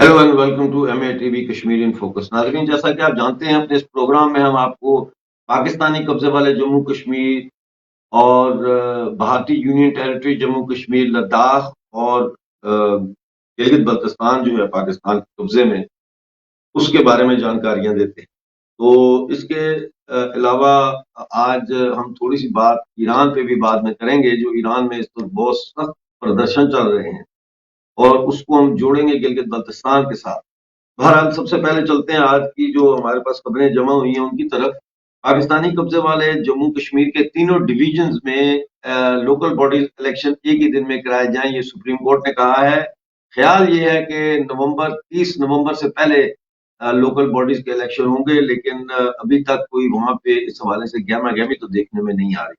Hello and welcome to M A T V Kashmir in focus. नाज़रीन, जैसा कि आप जानते हैं, अपने इस प्रोग्राम में हम आपको पाकिस्तानी कब्जे वाले जम्मू कश्मीर और भारतीय यूनियन टेरिटरी जम्मू कश्मीर, लद्दाख और गिलगित बल्तिस्तान जो है पाकिस्तान के कब्जे में, उसके बारे में जानकारियां देते हैं। तो इसके अलावा आज हम थोड़ी सी बात ईरान पे भी बाद में करेंगे, जो ईरान में इस वक्त बहुत सख्त प्रदर्शन चल रहे हैं, और उसको हम जोड़ेंगे गिलगित बल्तिस्तान के साथ। बहरहाल, सबसे पहले चलते हैं आज की जो हमारे पास खबरें जमा हुई हैं उनकी तरफ। पाकिस्तानी कब्जे वाले जम्मू कश्मीर के तीनों डिवीजन्स में लोकल बॉडीज इलेक्शन एक ही दिन में कराए जाएं, ये सुप्रीम कोर्ट ने कहा है। ख्याल ये है कि 30 नवंबर से पहले लोकल बॉडीज के इलेक्शन होंगे, लेकिन अभी तक कोई वहां पे इस हवाले से गहमा गहमी तो देखने में नहीं आ रही।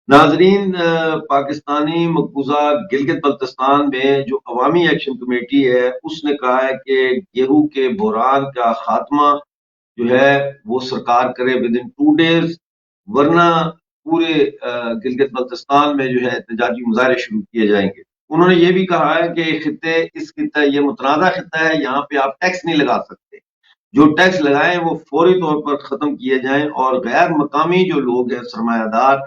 नाजरीन, पाकिस्तानी मकबूजा गिलगित बल्तिस्तान में जो अवामी एक्शन कमेटी है, उसने कहा है कि गेहूं के बहरान का खात्मा जो है वो सरकार करे विद इन 2 डेज, वरना पूरे गिलगित बल्तिस्तान में जो है एहतजाजी मुजाहरे शुरू किए जाएंगे। उन्होंने ये भी कहा है कि ये मुतनाज़ा खिता है, यहाँ पे आप टैक्स नहीं लगा सकते। जो टैक्स लगाए वो फौरी तौर पर खत्म किए जाएं, और गैर मकामी जो लोग हैं सरमायादार,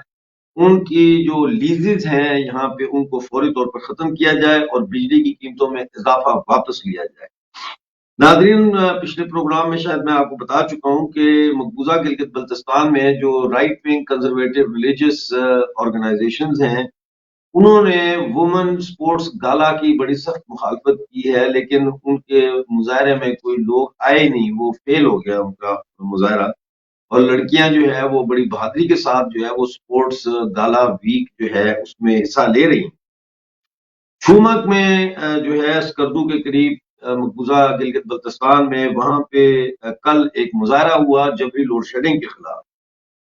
उनकी जो लीजेज हैं यहाँ पे, उनको फौरी तौर पर खत्म किया जाए और बिजली की कीमतों में इजाफा वापस लिया जाए। नादरीन, पिछले प्रोग्राम में शायद मैं आपको बता चुका हूं कि मकबूजा गिलगित बल्तिस्तान में जो right wing conservative religious organisations हैं, उन्होंने वुमेन स्पोर्ट्स गाला की बड़ी सख्त मुखालफत की है, लेकिन उनके मुजाहरे में कोई लोग आए नहीं, वो फेल हो गया उनका मुजाहरा। और लड़कियां जो है वो बड़ी बहादुरी के साथ जो है वो स्पोर्ट्स गाला वीक जो है उसमें हिस्सा ले रही हैं। शुमक में जो है स्कर्दू के करीब मकबूजा गिलगित बल्तिस्तान में, वहां पे कल एक मुजाहरा हुआ जबरी लोड शेडिंग के खिलाफ।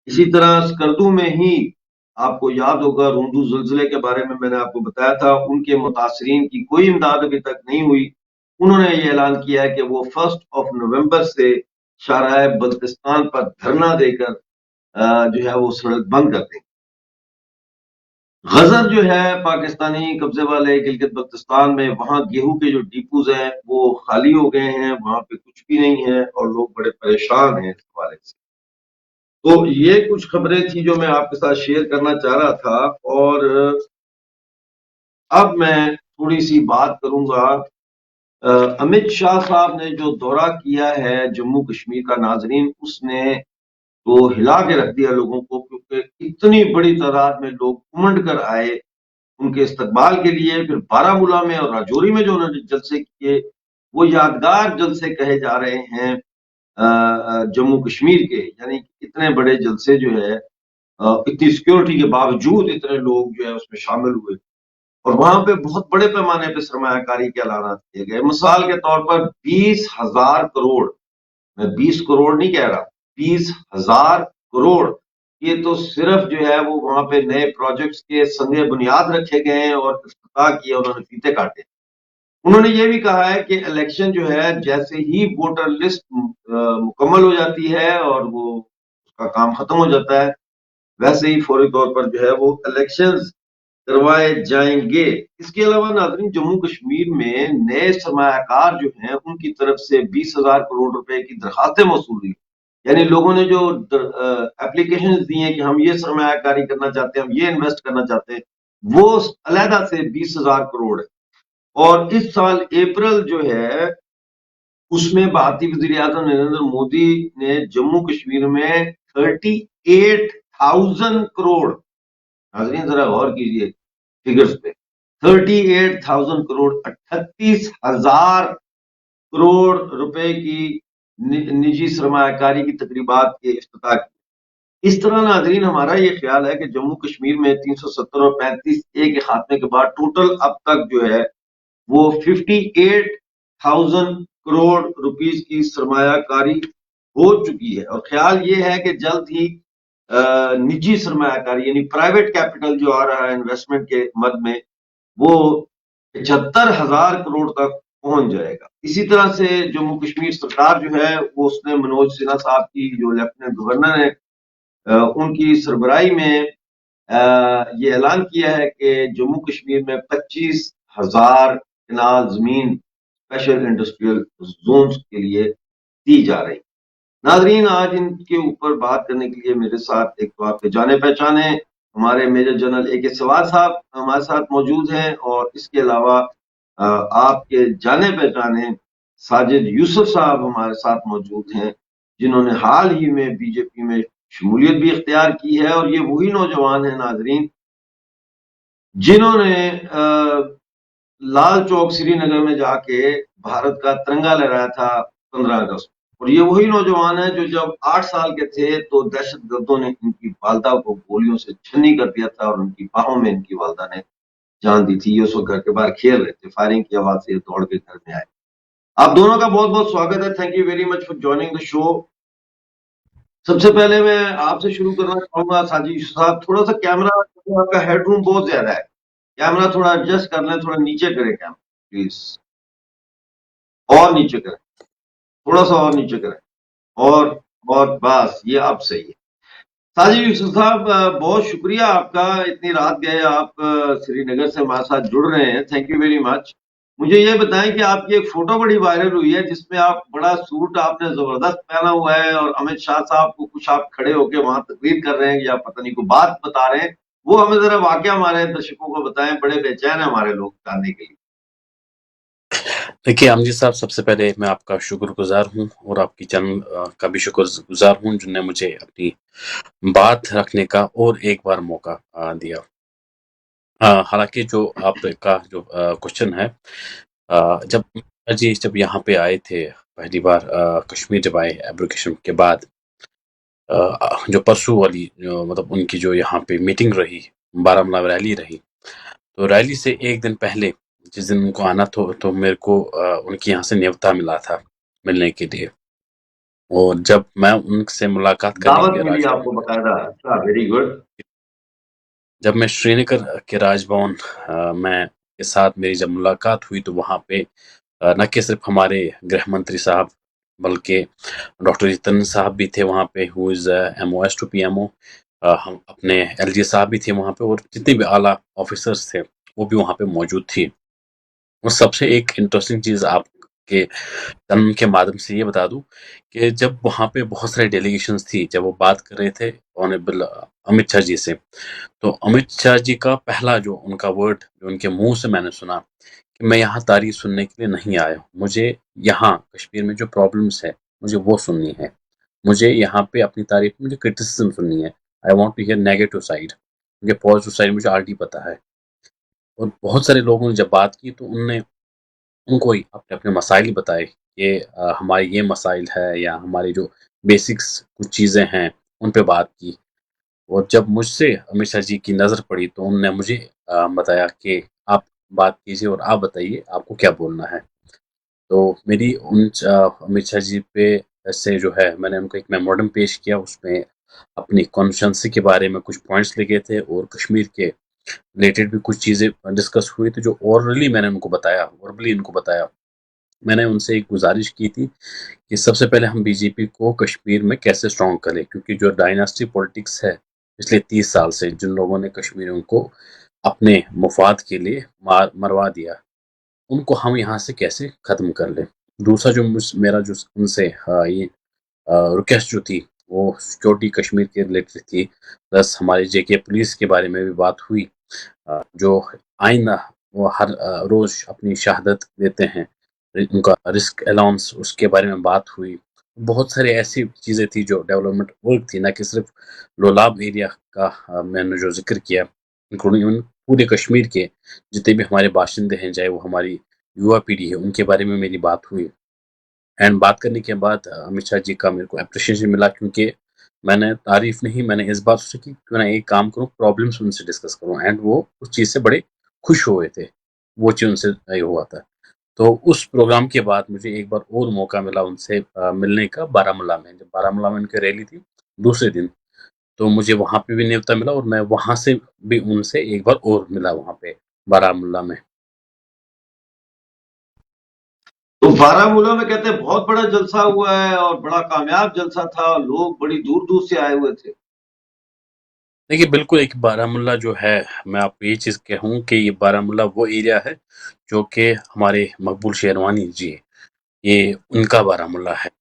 इसी तरह स्कर्दू में ही आपको याद होगा रूंदू जुलजिले के बारे में मैंने आपको बताया था, उनके मुतासरीन की कोई इमदाद अभी तक नहीं हुई। उन्होंने ये ऐलान किया है कि वो 1 नवंबर से शाहराह बल्तिस्तान पर धरना देकर जो है वो सड़क बंद कर देंगे। गजर जो है पाकिस्तानी कब्जे वाले गिलगित बल्तिस्तान में, वहां गेहूं के जो डिपोज हैं वो खाली हो गए हैं, वहां पे कुछ भी नहीं है और लोग बड़े परेशान हैं इस हवाले से। तो ये कुछ खबरें थी जो मैं आपके साथ शेयर करना चाह रहा था। और अब मैं थोड़ी सी बात करूंगा अमित शाह साहब ने जो दौरा किया है जम्मू कश्मीर का। नाजरीन, उसने तो हिला के रख दिया लोगों को, क्योंकि इतनी बड़ी तादाद में लोग उमड़ कर आए उनके इस्तकबाल के लिए। फिर बारामूला में और राजौरी में जो उन्होंने जलसे किए, वो यादगार जलसे कहे जा रहे हैं जम्मू कश्मीर के। यानी इतने बड़े जलसे जो है, इतनी सिक्योरिटी के बावजूद इतने लोग जो है उसमें शामिल हुए, और वहां पे बहुत बड़े पैमाने पे सरमायाकारी के ऐलान किए गए। मिसाल के तौर पर 20,000 करोड़, मैं 20 करोड़ नहीं कह रहा, 20,000 करोड़, ये तो सिर्फ जो है वो वहां पे नए प्रोजेक्ट्स के संगे बुनियाद रखे गए हैं और इफ्तिताह किया, उन्होंने फीते काटे। उन्होंने ये भी कहा है कि इलेक्शन जो है जैसे ही वोटर लिस्ट मुकम्मल हो जाती है और वो उसका काम खत्म हो जाता है, वैसे ही फौरी तौर पर जो है वो इलेक्शंस करवाए जाएंगे। इसके अलावा नाज़रीन, जम्मू कश्मीर में नए सरमायाकार जो हैं उनकी तरफ से 20,000 करोड़ रुपए की दरखास्तें मौसूल हुई। यानी लोगों ने जो एप्लीकेशन दी हैं कि हम ये सरमायाकारी करना चाहते हैं, हम ये इन्वेस्ट करना चाहते हैं, वो अलहदा से 20,000 करोड़ है। और इस साल अप्रैल जो है उसमें भारतीय वजीर आजम नरेंद्र मोदी ने जम्मू कश्मीर में 38,000 करोड़, नाजरीन जरा गौर कीजिए फिगर्स पे, 38,000 करोड़, 38,000 करोड़ रुपए की निजी सरमायाकारी की तकरीबात के इफ्तिताह की। इस तरह नाजरीन, हमारा ये ख्याल है कि जम्मू कश्मीर में 370 और 35A के खात्मे के बाद टोटल अब तक जो है वो 58,000 करोड़ रुपीस की सरमायाकारी हो चुकी है। और ख्याल ये है कि जल्द ही निजी सरमायाकारी यानी प्राइवेट कैपिटल जो आ रहा है इन्वेस्टमेंट के मद में, वो 75,000 करोड़ तक पहुंच जाएगा। इसी तरह से जम्मू कश्मीर सरकार जो है वो उसने मनोज सिन्हा साहब की जो लेफ्टिनेंट गवर्नर है, उनकी सरबराही में ये ऐलान किया है कि जम्मू कश्मीर में 25,000 कनाल जमीन स्पेशल इंडस्ट्रियल जोन्स के लिए दी जा रही। नाजरीन, आज इनके ऊपर बात करने के लिए मेरे साथ एक तो आपके जाने पहचाने हमारे मेजर जनरल ए के सवार साहब हमारे साथ मौजूद हैं, और इसके अलावा आपके जाने पहचाने साजिद यूसुफ साहब हमारे साथ मौजूद हैं, जिन्होंने हाल ही में बीजेपी में शमूलियत भी इख्तियार की है। और ये वही नौजवान हैं नाजरीन जिन्होंने लाल चौक श्रीनगर में जाके भारत का तिरंगा लहराया था 15 अगस्त। और ये वही नौजवान है जो जब 8 साल के थे तो दहशत गर्दों ने इनकी वालदा को गोलियों से छन्नी कर दिया था, और उनकी बाहों में इनकी वालदा ने जान दी थी। ये उस वक्त घर के बाहर खेल रहे थे, फायरिंग की आवाज से दौड़ के घर में आए। आप दोनों का बहुत बहुत स्वागत है। Thank you very much for joining the show. सबसे पहले मैं आपसे शुरू करना चाहूंगा साजिद साहब, थोड़ा सा कैमरा, आपका हेडरूम बहुत ज्यादा है, कैमरा थोड़ा एडजस्ट कर लें, थोड़ा नीचे करें कैमरा प्लीज, और नीचे करें, थोड़ा सा और नीचे करें, और बस ये अब सही है। साजिद यूसुफ साहब, बहुत शुक्रिया आपका, इतनी रात गए आप श्रीनगर से हमारे साथ जुड़ रहे हैं, थैंक यू वेरी मच। मुझे ये बताएं कि आपकी एक फोटो बड़ी वायरल हुई है जिसमें आप बड़ा सूट आपने जबरदस्त पहना हुआ है, और अमित शाह साहब को कुछ आप खड़े होकर वहां तकरीर कर रहे हैं या पता नहीं कोई बात बता रहे हैं, वो हमें जरा वाकया हमारे दर्शकों को बताएं, बड़े बेचैन है हमारे लोग जानने के लिए। देखिए आमजी साहब, सबसे पहले मैं आपका शुक्रगुजार हूँ और आपकी चैनल का भी शुक्रगुजार हूँ जिनने मुझे अपनी बात रखने का और एक बार मौका दिया। हालांकि जो आपका जो क्वेश्चन है, जब यहाँ पे आए थे पहली बार, कश्मीर जब आए एब्रोगेशन के बाद, जो परसों वाली मतलब उनकी जो यहाँ पे मीटिंग रही, बारामूला रैली रही, तो रैली से एक दिन पहले जिस दिन उनको आना तो मेरे को उनके यहाँ से न्योता मिला था मिलने के लिए। और जब मैं उनसे मुलाकात करने के दावत लिए मिली राजभवन आपको बकायदा? अच्छा, वेरी गुड। जब मैं श्रीनगर के राजभवन में के साथ मेरी जब मुलाकात हुई, तो वहाँ पे न कि सिर्फ हमारे गृह मंत्री साहब बल्कि डॉक्टर जितेंद्र साहब भी थे वहाँ पे, who is MOS to PMO। हम अपने LG साहब भी थे वहाँ पे, और जितने भी आला ऑफिसर्स थे वो भी वहाँ पे मौजूद थी। और सबसे एक इंटरेस्टिंग चीज़ आपके जन्म के माध्यम से ये बता दूं कि जब वहाँ पे बहुत सारे डेलीगेशंस थी, जब वो बात कर रहे थे ऑनरेबल अमित शाह जी से, तो अमित शाह जी का पहला जो उनका वर्ड जो उनके मुंह से मैंने सुना कि मैं यहाँ तारीफ सुनने के लिए नहीं आया हूँ, मुझे यहाँ कश्मीर में जो प्रॉब्लम्स है मुझे वो सुननी है, मुझे यहाँ पे अपनी तारीफ, मुझे क्रिटिसिज्म सुननी है। I want to hear negative side, मुझे पॉजिटिव साइड मुझे ऑलरेडी पता है। और बहुत सारे लोगों ने जब बात की तो उनने उनको ही अपने अपने मसाइल बताए कि हमारे ये मसाइल है, या हमारी जो बेसिक्स कुछ चीज़ें हैं उन पे बात की। और जब मुझसे अमित शाह जी की नज़र पड़ी तो उन्होंने मुझे बताया कि आप बात कीजिए और आप बताइए आपको क्या बोलना है। तो मेरी अमित शाह जी पे से जो है, मैंने उनको एक मेमोरेंडम पेश किया, उसमें अपनी कॉन्स्टिट्यूंसी के बारे में कुछ पॉइंट्स लिखे थे, और कश्मीर के रिलेटेड भी कुछ चीज़ें डिस्कस हुई थी जो ओरली मैंने उनको बताया, वर्बली उनको बताया। मैंने उनसे एक गुजारिश की थी कि सबसे पहले हम बीजेपी को कश्मीर में कैसे स्ट्रॉन्ग करें, क्योंकि जो डायनास्टी पॉलिटिक्स है पिछले 30 साल से, जिन लोगों ने कश्मीरियों को अपने मुफाद के लिए मरवा दिया, उनको हम यहाँ से कैसे ख़त्म कर लें। दूसरा जो मेरा जो उनसे ये रिक्वेस्ट जो थी वो सिक्योरिटी कश्मीर के रिलेटेड थी, प्लस हमारे JK पुलिस के बारे में भी बात हुई, जो आइंदा वो हर रोज़ अपनी शहादत देते हैं, उनका रिस्क अलाउंस उसके बारे में बात हुई। बहुत सारी ऐसी चीज़ें थी जो डेवलपमेंट वर्क थी, ना कि सिर्फ लोलाब एरिया का मैंने जो जिक्र किया, इंक्लूडिंग पूरे कश्मीर के जितने भी हमारे बाशिंदे हैं, चाहे वो हमारी युवा पीढ़ी है, उनके बारे में मेरी बात हुई। एंड बात करने के बाद अमित शाह जी का मेरे को अप्रिशिएशन मिला, क्योंकि मैंने तारीफ नहीं, मैंने इस बात से की क्यों ना एक काम करूँ, प्रॉब्लम्स उनसे डिस्कस करूँ, एंड वो उस चीज़ से बड़े खुश हुए थे। वो चीज़ उनसे ये हुआ था। तो उस प्रोग्राम के बाद मुझे एक बार और मौका मिला उनसे मिलने का बारामूला में, जब बारामूला में उनकी रैली थी दूसरे दिन, तो मुझे वहाँ पे भी न्योता मिला, और मैं वहाँ से भी उनसे एक बार और मिला वहाँ पे बारामूला में। तो बारामूला में कहते हैं बहुत बड़ा जलसा हुआ है और बड़ा कामयाब जलसा था, लोग बड़ी दूर दूर से आए हुए थे। देखिए बिल्कुल एक बारामुल्ला जो है, मैं आपको ये चीज़ कहूँ कि ये बारामुल्ला वो एरिया है जो कि हमारे मकबूल शेरवानी जी, ये उनका बारामुल्ला है।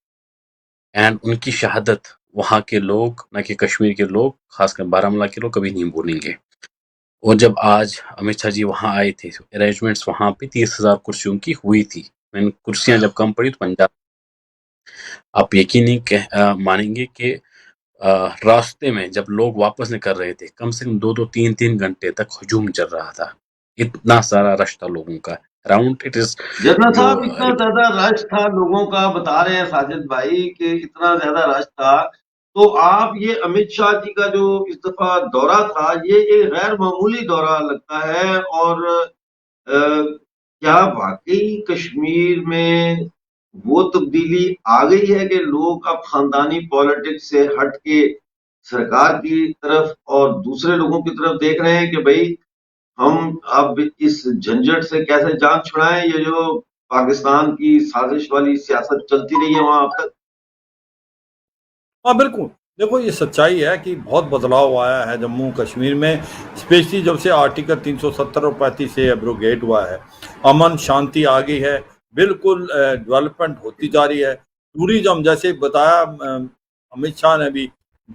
एंड उनकी शहादत वहाँ के लोग, ना कि कश्मीर के लोग, खासकर बारामुल्ला के लोग कभी नहीं भूलेंगे। और जब आज अमित शाह जी वहाँ आए थे, अरेंजमेंट्स वहाँ पे 30,000 कुर्सियों की हुई थी। मैंने कुर्सियाँ जब कम पड़ी तो पंजाब, आप यकीन नहीं मानेंगे कि रास्ते में जब लोग वापस निकल रहे थे, कम से कम 2-2 3-3 घंटे तक हजूम चल रहा था। इतना सारा रश था लोगों का। अराउंड इट इज जनरल जो साहब, इतना ज्यादा रश था लोगों का, बता रहे हैं साजिद भाई कि इतना ज्यादा रश था। तो आप ये अमित शाह जी का जो इस दफा दौरा था, ये गैर मामूली दौरा लगता है। और क्या वाकई कश्मीर में वो तब्दीली आ गई है कि लोग अब खानदानी पॉलिटिक्स से हट के सरकार की तरफ और दूसरे लोगों की तरफ देख रहे हैं कि भाई हम अब इस झंझट से कैसे जान छुड़ाएं? ये जो पाकिस्तान की साजिश वाली सियासत चलती रही है वहां अब तक। हाँ बिल्कुल। देखो, ये सच्चाई है कि बहुत बदलाव आया है जम्मू कश्मीर में, स्पेशली जब से आर्टिकल 370 और 35 से एब्रोगेट हुआ है। अमन शांति आ गई है, बिल्कुल डेवलपमेंट होती जा रही है। टूरिज्म, जैसे बताया अमित शाह ने भी,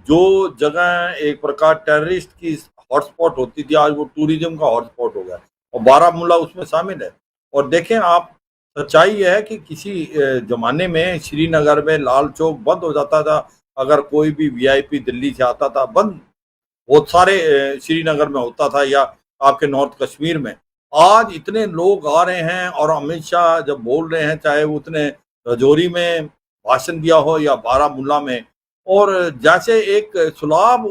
जो जगह एक प्रकार टेररिस्ट की हॉटस्पॉट होती थी, आज वो टूरिज्म का हॉटस्पॉट हो गया, और बारामूला उसमें शामिल है। और देखें आप, सच्चाई ये है कि किसी जमाने में श्रीनगर में लाल चौक बंद हो जाता था अगर कोई भी वीआईपी दिल्ली से आता था, बंद बहुत सारे श्रीनगर में होता था, या आपके नॉर्थ कश्मीर में। आज इतने लोग आ रहे हैं, और अमित शाह जब बोल रहे हैं, चाहे वो उतने रजौरी में भाषण दिया हो या बारामूला में, और जैसे एक सैलाब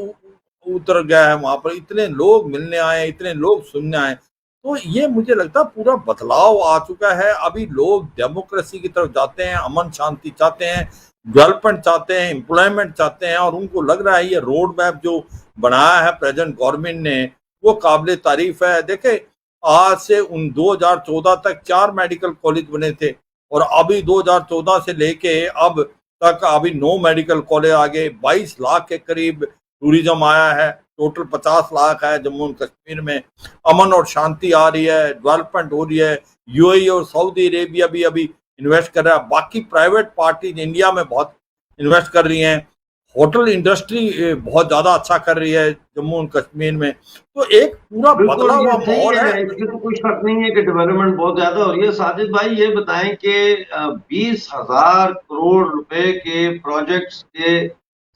उतर गया है वहां पर, इतने लोग मिलने आए, इतने लोग सुनने आए। तो ये मुझे लगता है पूरा बदलाव आ चुका है। अभी लोग डेमोक्रेसी की तरफ जाते हैं, अमन शांति चाहते हैं, डेवलपमेंट चाहते हैं, एम्प्लॉयमेंट चाहते हैं, और उनको लग रहा है ये रोड मैप जो बनाया है प्रेजेंट गवर्नमेंट ने, वो काबिल तारीफ है। देखे, आज से उन 2014 तक 4 मेडिकल कॉलेज बने थे, और अभी 2014 से लेके अब तक अभी 9 मेडिकल कॉलेज आ गए, 22 लाख के करीब टूरिज्म आया है, टोटल 50 लाख है जम्मू एंड कश्मीर में। अमन और शांति आ रही है, डेवलपमेंट हो रही है। यूएई और सऊदी अरेबिया भी अभी इन्वेस्ट कर रहा है, बाकी प्राइवेट पार्टीज इंडिया में बहुत इन्वेस्ट कर रही हैं। होटल इंडस्ट्री बहुत ज्यादा अच्छा कर रही है जम्मू एंड कश्मीर में। तो एक पूरा बिल्कुल बदला ये हुआ सही माहौल है, है। इसकी तो कोई शक नहीं है कि डेवलपमेंट बहुत ज्यादा हो रही है। साजिद भाई ये बताएं कि 20,000 करोड़ रुपए के प्रोजेक्ट्स के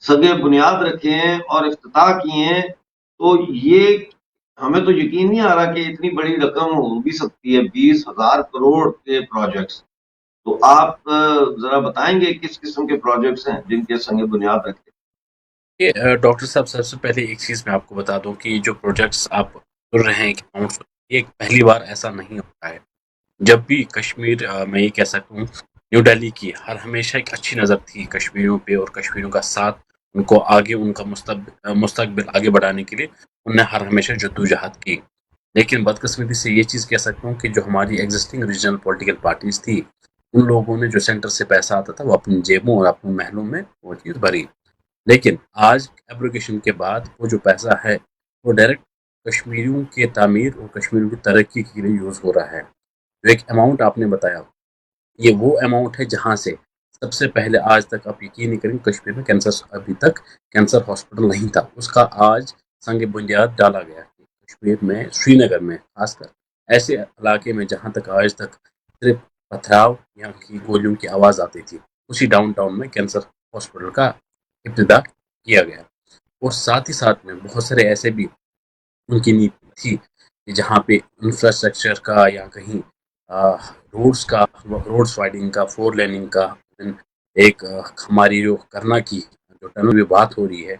सगे बुनियाद रखे हैं और इफ्तिताह किए हैं, तो ये हमें तो यकीन नहीं आ रहा कि इतनी बड़ी रकम हो भी सकती है, 20,000 करोड़ के प्रोजेक्ट्स। तो आप जरा बताएंगे किस किस्म के प्रोजेक्ट्स हैं जिनके संगे बुनियाद रखे। ये डॉक्टर साहब, सबसे पहले एक चीज़ मैं आपको बता दूं कि जो प्रोजेक्ट्स आप सुन रहे हैं कि ये पहली बार ऐसा नहीं होता है। जब भी कश्मीर, मैं ये कह सकता हूँ, न्यू दिल्ली की हर हमेशा एक अच्छी नज़र थी कश्मीरियों पे और कश्मीरियों का साथ, उनको आगे, उनका मुस्तकबिल आगे बढ़ाने के लिए उनने हर हमेशा जद्दोजहद की। लेकिन बदकिस्मती से ये चीज़ कह सकता हूँ कि जो हमारी एग्जिस्टिंग रीजनल पॉलिटिकल पार्टीज थी, उन लोगों ने जो सेंटर से पैसा आता था वो अपनी जेबों और अपने महलों में वो चीज़ भरी। लेकिन आज एब्रोगेशन के बाद वो जो पैसा है वो डायरेक्ट कश्मीरियों के तामीर और कश्मीरियों की तरक्की के लिए यूज़ हो रहा है। जो एक अमाउंट आपने बताया, ये वो अमाउंट है जहाँ से सबसे पहले, आज तक आप यकीन नहीं करेंगे, कश्मीर में कैंसर, अभी तक कैंसर हॉस्पिटल नहीं था, उसका आज संग बुनियाद डाला गया है। कश्मीर में, श्रीनगर में खासकर, ऐसे इलाके में जहाँ तक आज तक सिर्फ पथराव या की गोलियों की आवाज़ आती थी, उसी डाउनटाउन में कैंसर हॉस्पिटल का इब्तिदा किया गया। और साथ ही साथ में बहुत सारे ऐसे भी उनकी नीति थी कि जहाँ पे इंफ्रास्ट्रक्चर का या कहीं रोड्स का, रोड्स वाइडिंग का, 4 लेनिंग का, एक हमारी जो करना की जो टनल में बात हो रही है,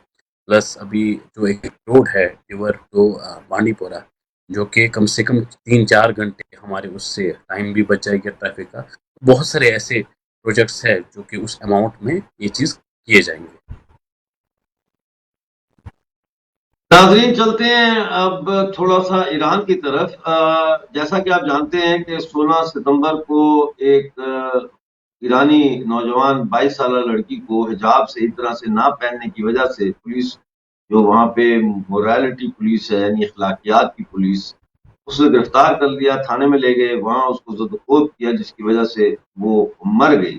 प्लस अभी जो एक रोड है रिवर टू बांडीपोरा, जो कि कम से कम 3-4 घंटे हमारे उससे टाइम भी बच जाएगा ट्रैफिक का। बहुत सारे ऐसे प्रोजेक्ट्स हैं जो कि उस अमाउंट में ये चीज़ किए जाएंगे। नाजरीन, चलते हैं अब थोड़ा सा ईरान की तरफ। जैसा कि आप जानते हैं कि 16 सितंबर को एक ईरानी नौजवान 22 साल लड़की को हिजाब सही तरह से ना पहनने की वजह से पुलिस جو وہاں پہ مورالٹی پولیس ہے یعنی اخلاقیات کی پولیس، اس نے گرفتار کر لیا، تھانے میں لے گئے، وہاں اس کو زدوکوب کیا جس کی وجہ سے وہ مر گئی۔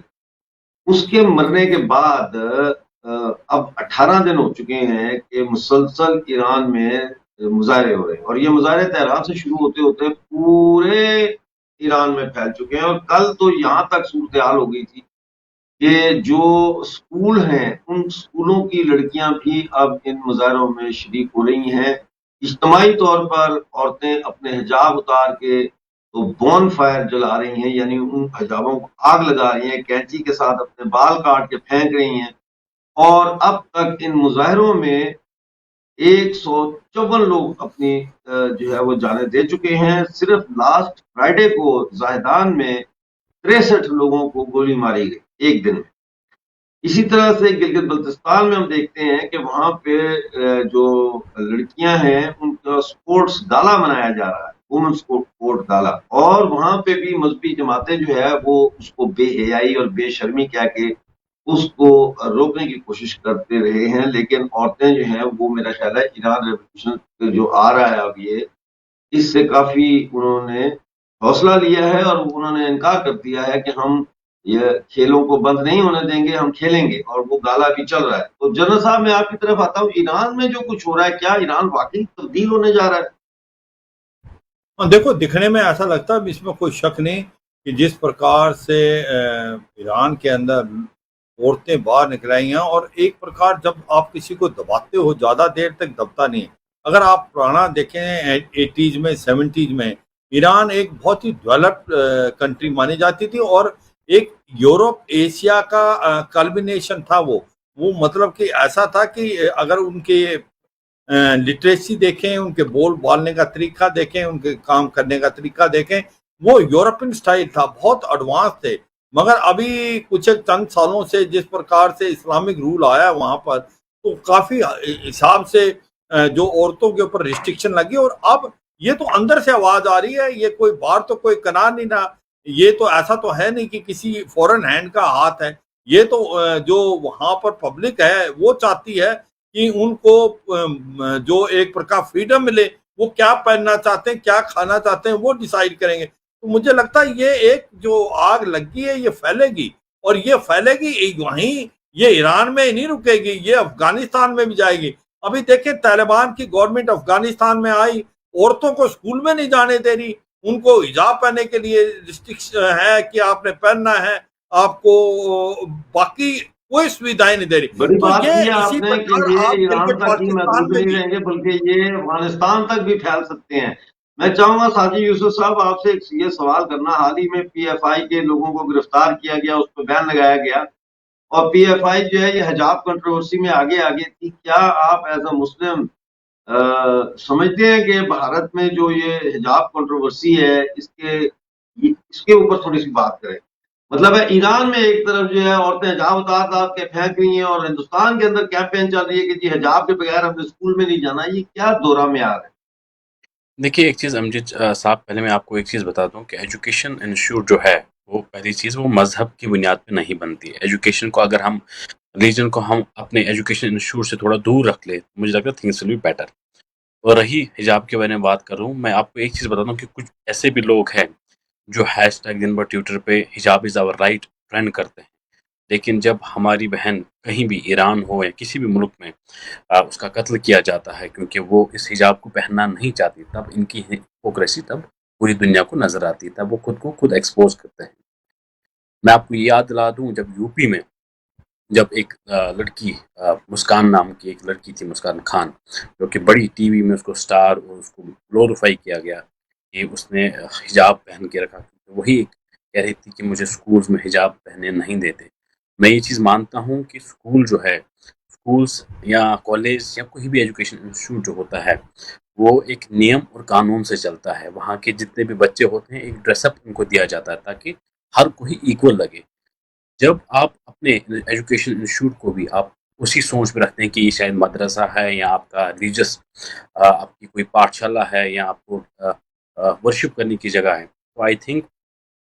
اس کے مرنے کے بعد اب 18 دن ہو چکے ہیں کہ مسلسل ایران میں مظاہرے ہو رہے ہیں، اور یہ مظاہرے تہران سے شروع ہوتے ہوتے پورے ایران میں پھیل چکے ہیں، اور کل تو یہاں تک صورتحال ہو گئی تھی کہ جو اسکول ہیں ان اسکولوں کی لڑکیاں بھی اب ان مظاہروں میں شریک ہو رہی ہیں۔ اجتماعی طور پر عورتیں اپنے حجاب اتار کے تو بون فائر جلا رہی ہیں، یعنی ان حجابوں کو آگ لگا رہی ہیں، کینچی کے ساتھ اپنے بال کاٹ کے پھینک رہی ہیں، اور اب تک ان مظاہروں میں 154 لوگ اپنی جو ہے وہ جانیں دے چکے ہیں۔ صرف لاسٹ فرائیڈے کو زاہدان میں 63 لوگوں کو گولی ماری گئی ایک دن میں۔ اسی طرح سے گلگت بلتستان میں ہم دیکھتے ہیں کہ وہاں پہ جو لڑکیاں ہیں ان کا سپورٹس گالا منایا جا رہا ہے، وومن سپورٹ گالا، اور وہاں پہ بھی مذہبی جماعتیں جو ہے وہ اس کو بے حیائی اور بے شرمی کہہ کے اس کو روکنے کی کوشش کرتے رہے ہیں، لیکن عورتیں جو ہیں وہ میرا خیال ہے ایران ریولیوشن جو آ رہا ہے اب یہ اس سے کافی انہوں نے حوصلہ لیا ہے، اور انہوں نے انکار کر دیا ہے کہ ہم یہ کھیلوں کو بند نہیں ہونے دیں گے، ہم کھیلیں گے، اور وہ گالا بھی چل رہا ہے۔ تو جنرل صاحب میں آپ کی طرف آتا ہوں، ایران میں جو کچھ ہو رہا ہے کیا ایران واقعی تبدیل ہونے جا رہا ہے؟ دیکھو دکھنے میں ایسا لگتا ہے، اس میں کوئی شک نہیں کہ جس پرکار سے ایران کے اندر عورتیں باہر نکل آئی ہیں، اور ایک پرکار جب آپ کسی کو دباتے ہو زیادہ دیر تک دبتا نہیں ہے۔ اگر آپ پرانا دیکھیں 80s میں 70s میں ایران ایک بہت ہی ڈیولپڈ کنٹری مانی جاتی تھی، اور ایک یورپ ایشیا کا کلبینیشن تھا وہ مطلب کہ ایسا تھا کہ اگر ان کے لٹریسی دیکھیں، ان کے بول بالنے کا طریقہ دیکھیں، ان کے کام کرنے کا طریقہ دیکھیں، وہ یورپین سٹائل تھا، بہت ایڈوانس تھے۔ مگر ابھی کچھ چند سالوں سے جس پرکار سے اسلامک رول آیا وہاں پر، تو کافی حساب سے جو عورتوں کے اوپر ریسٹرکشن لگی، اور اب یہ تو اندر سے آواز آ رہی ہے، یہ کوئی باہر تو کوئی کنار نہیں تھا، یہ تو ایسا تو ہے نہیں کہ کسی فورن ہینڈ کا ہاتھ ہے، یہ تو جو وہاں پر پبلک ہے وہ چاہتی ہے کہ ان کو جو ایک پرکار فریڈم ملے، وہ کیا پہننا چاہتے ہیں، کیا کھانا چاہتے ہیں، وہ ڈیسائیڈ کریں گے۔ تو مجھے لگتا ہے یہ ایک جو آگ لگی ہے یہ پھیلے گی، اور یہ پھیلے گی وہیں، یہ ایران میں نہیں رکے گی، یہ افغانستان میں بھی جائے گی۔ ابھی دیکھیں طالبان کی گورنمنٹ افغانستان میں آئی، عورتوں کو اسکول میں نہیں جانے دے رہی، ان کو حجاب پہننے کے لیے ریسٹرکشن ہے کہ آپ نے پہننا ہے، آپ کو باقی کوئی سویدھائیں نہیں دے رہی۔ بڑی تو بات کی ہے یہ آپ اسی نے کہ پرکار یہ آپ ایران گلگت تک ہی بلتستان محدود میں نہیں بھی، رہیں گے بلکہ یہ افغانستان تک بھی پھیل سکتے ہیں۔ میں چاہوں گا ساجد یوسف صاحب آپ سے یہ سوال کرنا، حال ہی میں پی ایف آئی کے لوگوں کو گرفتار کیا گیا، اس پہ بین لگایا گیا، اور پی ایف آئی جو ہے یہ حجاب کنٹروورسی میں آگے تھی، کیا آپ ایز اے مسلم سمجھتے ہیں کہ بھارت میں جو یہ حجاب کنٹروورسی ہے اس کے اوپر تھوڑی سی بات کریں؟ مطلب ہے ایران میں ایک طرف جو ہے عورتیں حجاب اتار کے پھینک رہی ہیں، اور ہندوستان کے اندر کیمپین چل رہی ہے کہ جی حجاب کے بغیر ہم نے اسکول میں نہیں جانا، یہ کیا دورہ معیار ہے؟ دیکھیے ایک چیز امجد صاحب، پہلے میں آپ کو ایک چیز بتا دوں کہ ایجوکیشن انسٹیٹیوٹ جو ہے وہ پہلی چیز وہ مذہب کی بنیاد پہ نہیں بنتی ہے۔ ایجوکیشن کو اگر ہم ریجن کو ہم اپنے ایجوکیشن انسٹیٹیوٹ سے تھوڑا دور رکھ لیں، مجھے لگتا ہے تھنگس ول بی بیٹر۔ اور رہی حجاب کے بارے میں بات کر رہا ہوں، میں آپ کو ایک چیز بتا دوں کہ کچھ ایسے بھی لوگ ہیں جو ہیش ٹیگ دن بھر ٹویٹر پہ حجاب از آور رائٹ ٹرینڈ کرتے ہیں، لیکن جب ہماری بہن کہیں بھی ایران ہو یا کسی بھی ملک میں اس کا قتل کیا جاتا ہے کیونکہ وہ اس حجاب کو پہننا نہیں چاہتی، تب ان کی ہپوکریسی تب پوری دنیا کو نظر آتی ہے، تب وہ خود کو خود ایکسپوز کرتے ہیں۔ میں آپ کو یہ یاد دلا دوں، جب یو پی میں جب ایک لڑکی مسکان نام کی ایک لڑکی تھی، مسکان خان، جو کہ بڑی ٹی وی میں اس کو سٹار اور اس کو گلوریفائی کیا گیا کہ اس نے حجاب پہن کے رکھا، وہی کہہ رہی تھی کہ مجھے سکولز میں حجاب پہننے نہیں دیتے۔ میں یہ چیز مانتا ہوں کہ سکول جو ہے، سکولز یا کالج یا کوئی بھی ایجوکیشن انسٹیٹیوٹ جو ہوتا ہے وہ ایک نیم اور قانون سے چلتا ہے۔ وہاں کے جتنے بھی بچے ہوتے ہیں ایک ڈریس اپ ان کو دیا جاتا ہے تاکہ ہر کوئی ایکول لگے۔ جب آپ اپنے ایجوکیشن انسٹیٹیوٹ کو بھی آپ اسی سوچ میں رکھتے ہیں کہ یہ شاید مدرسہ ہے یا آپ کا ریلیجس آپ کی کوئی پاٹھشالہ ہے یا آپ کو ورشپ کرنے کی جگہ ہے، تو آئی تھنک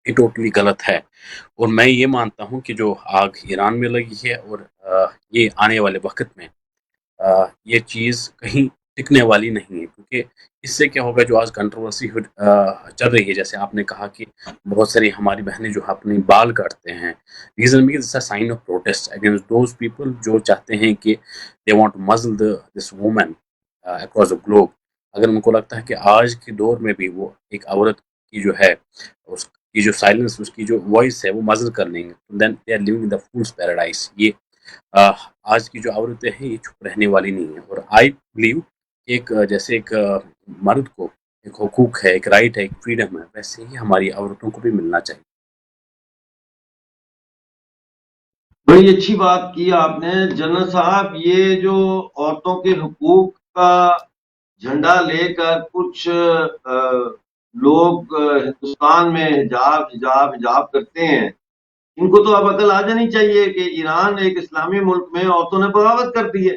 یہ ٹوٹلی غلط ہے۔ اور میں یہ مانتا ہوں کہ جو آگ ایران میں لگی ہے اور یہ آنے والے وقت میں یہ چیز کہیں ٹکنے والی نہیں ہے، کیونکہ اس سے کیا ہوگا، جو آج کنٹروورسی چل رہی ہے، جیسے آپ نے کہا کہ بہت ساری ہماری بہنیں جو اپنی بال کاٹتے ہیں، reason makes a sign of protest against those people جو چاہتے ہیں کہ they want to muzzle this women across the globe. اگر ان کو لگتا ہے کہ آج کے دور میں بھی وہ ایک عورت کی جو ہے اس کی جو سائلنس، اس کی جو وائس ہے وہ مزل کر لیں گے، then they are living in the fool's paradise. یہ آج کی جو عورتیں ہیں یہ چھپ رہنے والی نہیں ہیں. اور آئی بلیو ایک جیسے ایک مرد کو ایک حقوق ہے، ایک رائٹ ہے، ایک فریڈم ہے، ویسے ہی ہماری عورتوں کو بھی ملنا چاہیے. بڑی اچھی بات کی آپ نے جنرل صاحب. یہ جو عورتوں کے حقوق کا جھنڈا لے کر کچھ لوگ ہندوستان میں حجاب کرتے ہیں، ان کو تو اب عقل آ جانی چاہیے کہ ایران ایک اسلامی ملک میں عورتوں نے بغاوت کر دی ہے.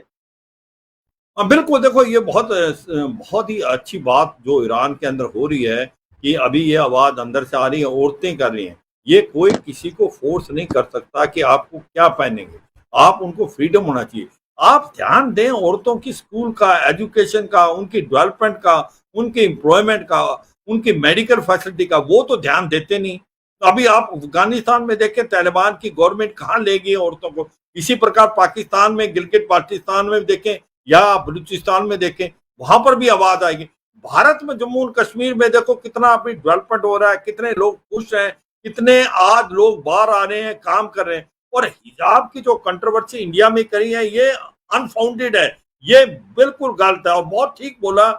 بالکل. دیکھو یہ بہت ہی اچھی بات جو ایران کے اندر ہو رہی ہے کہ ابھی یہ آواز اندر سے آ رہی ہے، عورتیں کر رہی ہیں. یہ کوئی کسی کو فورس نہیں کر سکتا کہ آپ کو کیا پہنیں گے، آپ ان کو فریڈم ہونا چاہیے. آپ دھیان دیں عورتوں کی سکول کا، ایجوکیشن کا، ان کی ڈیولپمنٹ کا، ان کی امپلائمنٹ کا، ان کی میڈیکل فیسلٹی کا، وہ تو دھیان دیتے نہیں. ابھی آپ افغانستان میں دیکھیں طالبان کی گورنمنٹ کہاں لے گئی عورتوں کو. اسی پرکار پاکستان میں گلگت بالتستان میں دیکھیں یا بلوچستان میں دیکھیں، وہاں پر بھی آواز آئے گی. بھارت میں جموں کشمیر میں دیکھو کتنا اپنی ڈیولپمنٹ ہو رہا ہے، کتنے لوگ خوش ہیں، کتنے آج لوگ باہر آ رہے ہیں، کام کر رہے ہیں. اور حجاب کی جو کنٹروورسی انڈیا میں کری ہے یہ انفاؤنڈیڈ ہے، یہ بالکل غلط ہے. اور بہت ٹھیک بولا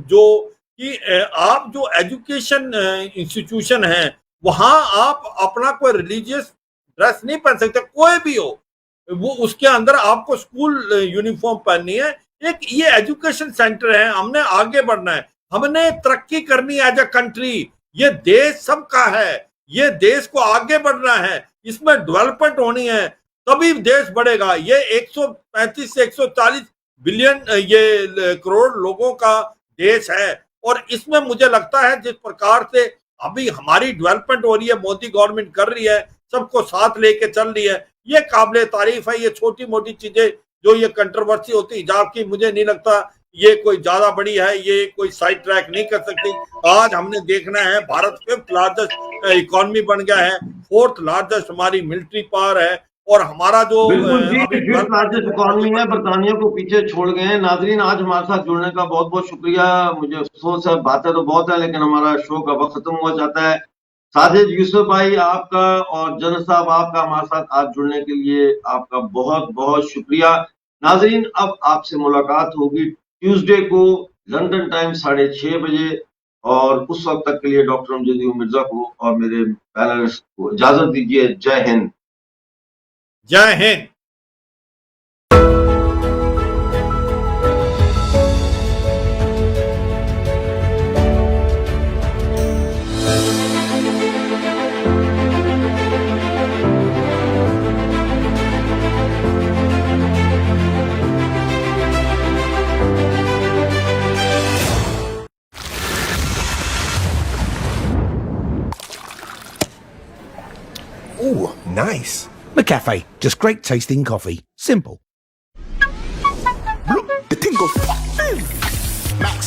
جو کہ آپ جو ایجوکیشن انسٹیٹیوشن ہیں وہاں آپ اپنا کوئی ریلیجیس ڈریس نہیں پہن سکتے، کوئی بھی ہو وہ، اس کے اندر آپ کو اسکول یونیفارم پہننی ہے. ایک یہ ایجوکیشن سینٹر ہے، ہم نے آگے بڑھنا ہے، ہم نے ترقی کرنی ہے ایز اے کنٹری. یہ دیش سب کا ہے، یہ دیش کو آگے بڑھنا ہے، اس میں ڈیولپمنٹ ہونی ہے، تبھی دیش بڑھے گا. یہ 135 سے 140 بلین یہ کروڑ لوگوں کا دیش ہے. اور اس میں مجھے لگتا ہے جس پرکار سے ابھی ہماری ڈیولپمنٹ ہو رہی ہے، مودی گورنمنٹ کر رہی ہے، سب کو ساتھ لے کے چل رہی ہے، یہ قابل تعریف ہے. یہ چھوٹی موٹی چیزیں جو یہ کنٹروورسی ہوتی حجاب کی، مجھے نہیں لگتا یہ کوئی زیادہ بڑی ہے، یہ کوئی سائڈ ٹریک نہیں کر سکتی. آج ہم نے دیکھنا ہے بھارت 5th لارجسٹ اکانومی بن گیا ہے، 4th لارجسٹ ہماری ملٹری پاور ہے، اور ہمارا جو بالکل جی، 5th لارجسٹ اکانومی ہے، برطانیہ کو پیچھے چھوڑ گئے ہیں. ناظرین آج ہمارے ساتھ جڑنے کا بہت بہت شکریہ. مجھے افسوس ہے، باتیں تو بہت ہیں لیکن ہمارا شو کا وقت ختم ہوا جاتا ہے. ساجد یوسف بھائی آپ کا اور جنرل صاحب آپ کا ہمارے ساتھ آج جڑنے کے لیے آپ کا بہت بہت شکریہ. ناظرین اب آپ سے ملاقات ہوگی ٹیوزڈے کو لندن ٹائم 6:30 بجے، اور اس وقت تک کے لیے ڈاکٹر امجد مرزا کو اور میرے پینلسٹ کو اجازت دیجیے. جے ہند. جے ہند. Ooh, nice. McCafe, just great tasting coffee. Simple. The thing goes. Max.